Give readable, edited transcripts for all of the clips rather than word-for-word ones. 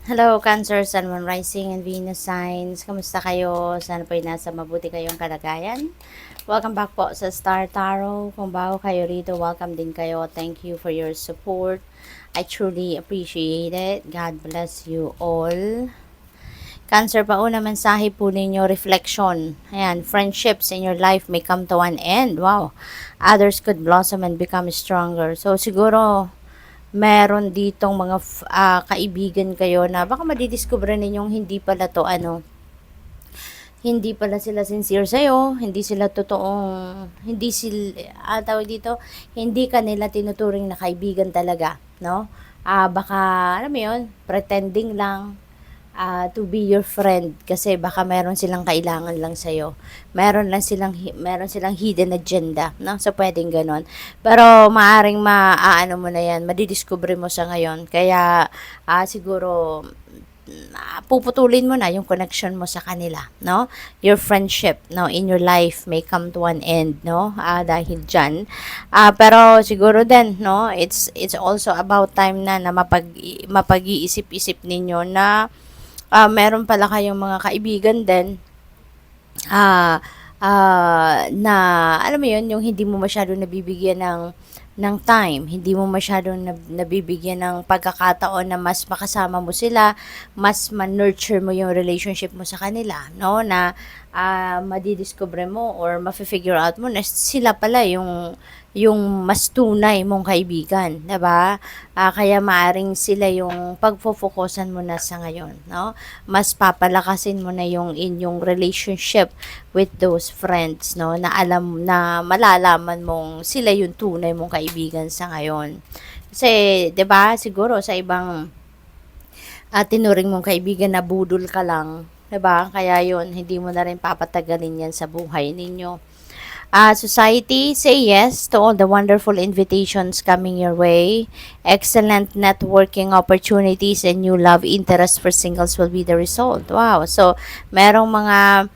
Hello, Cancer, Sun, Moon, Rising, and Venus signs. Kamusta kayo? Sana po ay nasa mabuti kayong kalagayan. Welcome back po sa Star Tarot. Kung bago kayo rito, welcome din kayo. Thank you for your support. I truly appreciate it. God bless you all. Cancer, pauna mensahe po ninyo, reflection. Ayan, friendships in your life may come to an end. Wow. Others could blossom and become stronger. So, siguro, meron ditong mga kaibigan kayo na baka madidiscover ninyong hindi pala sila sincere sa'yo, hindi sila totoong, hindi sila, tawag dito, hindi kanila tinuturing na kaibigan talaga, no? Baka, alam mo yun, pretending lang, to be your friend kasi baka meron silang kailangan lang sa'yo. Meron silang hidden agenda, no? So, pwedeng ganon. Pero, maaring maaano mo na yan, madidiscover mo sa ngayon. Kaya, siguro, puputulin mo na yung connection mo sa kanila, no? Your friendship, no, in your life may come to an end, no? Dahil dyan. Pero siguro din, no, it's also about time na mapag-iisip-isip ninyo na meron pala kayong mga kaibigan din na alam mo yun, yung hindi mo masyado nabibigyan ng time, hindi mo masyadong nabibigyan ng pagkakataon na mas makasama mo sila, mas ma-nurture mo yung relationship mo sa kanila, no? Na madidiscover mo or ma-figure out mo na sila pala yung mas tunay mong kaibigan, 'di ba? Kaya maaring sila yung pagfo-focusan mo na sa ngayon, no? Mas papalakasin mo na yung inyong relationship with those friends, no? Na alam na malalaman mong sila yung tunay mong kaibigan sa ngayon. Kasi, 'di ba? Siguro sa ibang tinuring mong kaibigan na budol ka lang, 'di ba? Kaya yun, hindi mo na rin papatagalin yan sa buhay ninyo. Society, say yes to all the wonderful invitations coming your way. Excellent networking opportunities and new love interest for singles will be the result. Wow. So, merong mga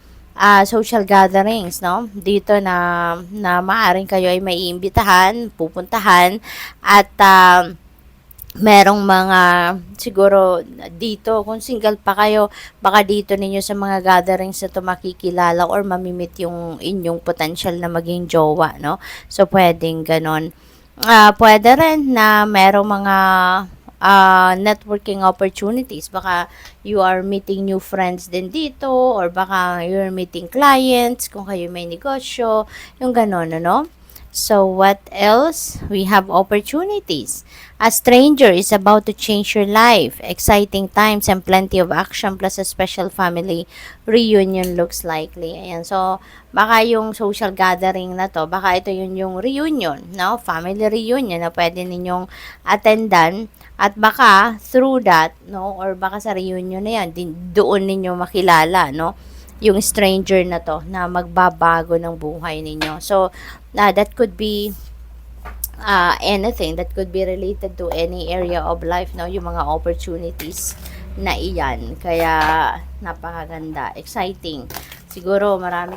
social gatherings, no? Dito na maaring kayo ay maiimbitahan, pupuntahan, at merong mga siguro dito kung single pa kayo, baka dito ninyo sa mga gatherings na to makikilala or mamimit yung inyong potential na maging jowa, no? So pwedeng ganon. Pwede rin na merong mga networking opportunities, baka you are meeting new friends din dito or baka you're meeting clients kung kayo may negosyo, yung ganon, ano? So, what else? We have opportunities. A stranger is about to change your life. Exciting times and plenty of action plus a special family reunion looks likely. Ayan. So, baka yung social gathering na to, baka ito yung reunion, no? Family reunion na pwede ninyong attendan. At baka through that, no? Or baka sa reunion na yan, doon ninyo makilala, no? Yung stranger na to na magbabago ng buhay ninyo. So, that could be anything that could be related to any area of life, no? Yung mga opportunities na iyan. Kaya, napakaganda. Exciting. Siguro, marami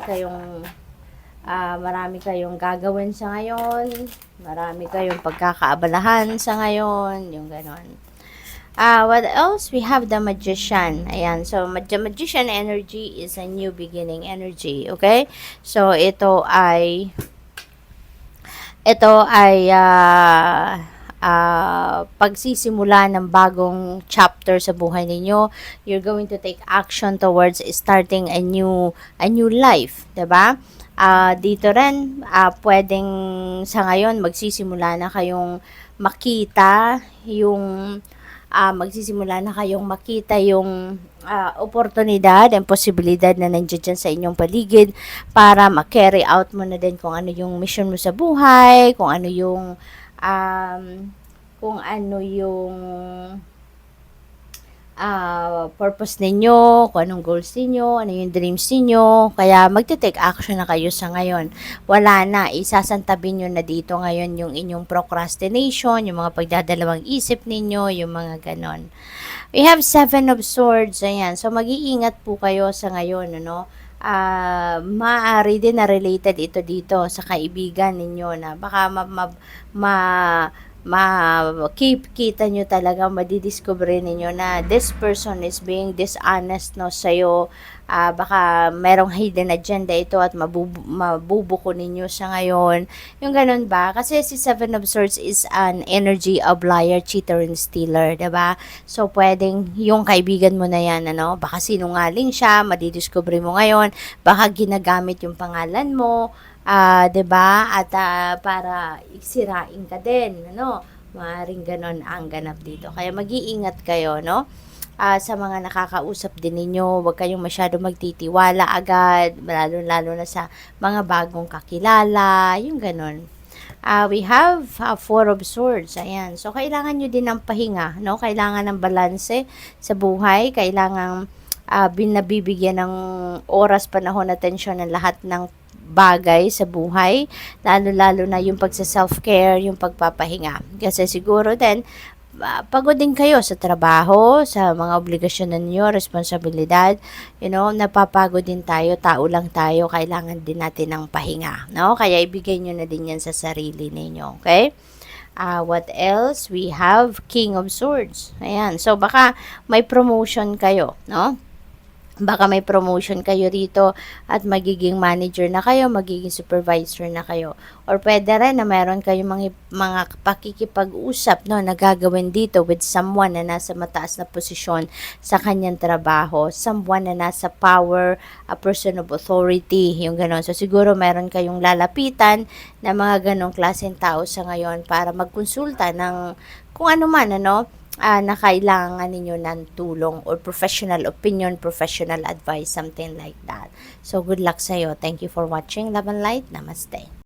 kayong gagawin sa ngayon. Marami kayong pagkakaabalahan sa ngayon. Yung ganon. What else? We have the Magician. Ayan. So, the Magician energy is a new beginning energy. Okay? So, ito ay pagsisimula ng bagong chapter sa buhay ninyo. You're going to take action towards starting a new life. 'Di ba? Dito rin, pwedeng sa ngayon magsisimula na kayong makita yung oportunidad and posibilidad na nandiyan dyan sa inyong paligid para ma-carry out mo na din kung ano yung mission mo sa buhay, kung ano yung purpose ninyo, kung anong goals ninyo, ano yung dreams ninyo. Kaya magte-take action na kayo sa ngayon. Wala na, isasantabi nyo na dito ngayon yung inyong procrastination, yung mga pagdadalawang isip ninyo, yung mga ganon. We have 7 of Swords. Ayan. So, mag-iingat po kayo sa ngayon, ano? Maaari din na related ito dito sa kaibigan ninyo na baka kita nyo talaga, madidiscover ninyo na this person is being dishonest, no, sa'yo. Baka merong hidden agenda ito at mabubuko ninyo siya ngayon. Yung ganun ba? Kasi si Seven of Swords is an energy of liar, cheater, and stealer, diba? So, pwedeng yung kaibigan mo na yan, ano, baka sinungaling siya, madidiscover mo ngayon, baka ginagamit yung pangalan mo, 'di ba? At para sirain ka din, ano? Maaring ganon ang ganap dito. Kaya mag-iingat kayo, no? Sa mga nakakausap din ninyo, huwag kayong masyado magtitiwala agad, lalo-lalo na sa mga bagong kakilala, yung ganon. We have Four of Swords. Ayan. So, kailangan nyo din ng pahinga, no? Kailangan ng balanse sa buhay. Kailangan binabibigyan ng oras, panahon, atensyon ng lahat ng bagay sa buhay. Lalo-lalo na yung pagsa-self-care, yung pagpapahinga. Kasi siguro din, pagod din kayo sa trabaho, sa mga obligasyon ninyo, responsibilidad, napapagod din tayo, tao lang tayo, kailangan din natin ng pahinga, no? Kaya ibigay nyo na din yan sa sarili ninyo, okay? What else? We have King of Swords. Ayan, so baka may promotion kayo, no? Baka may promotion kayo rito at magiging manager na kayo, magiging supervisor na kayo. Or pwede rin na meron kayong mga pakikipag-usap, no, na gagawin dito with someone na nasa mataas na posisyon sa kanyang trabaho, someone na nasa power, a person of authority, yung ganon. So siguro meron kayong lalapitan na mga ganong klaseng tao sa ngayon para magkonsulta ng kung ano man, ano, na kailangan ninyo ng tulong or professional opinion, professional advice, something like that. So, good luck sa'yo. Thank you for watching. Love and Light. Namaste.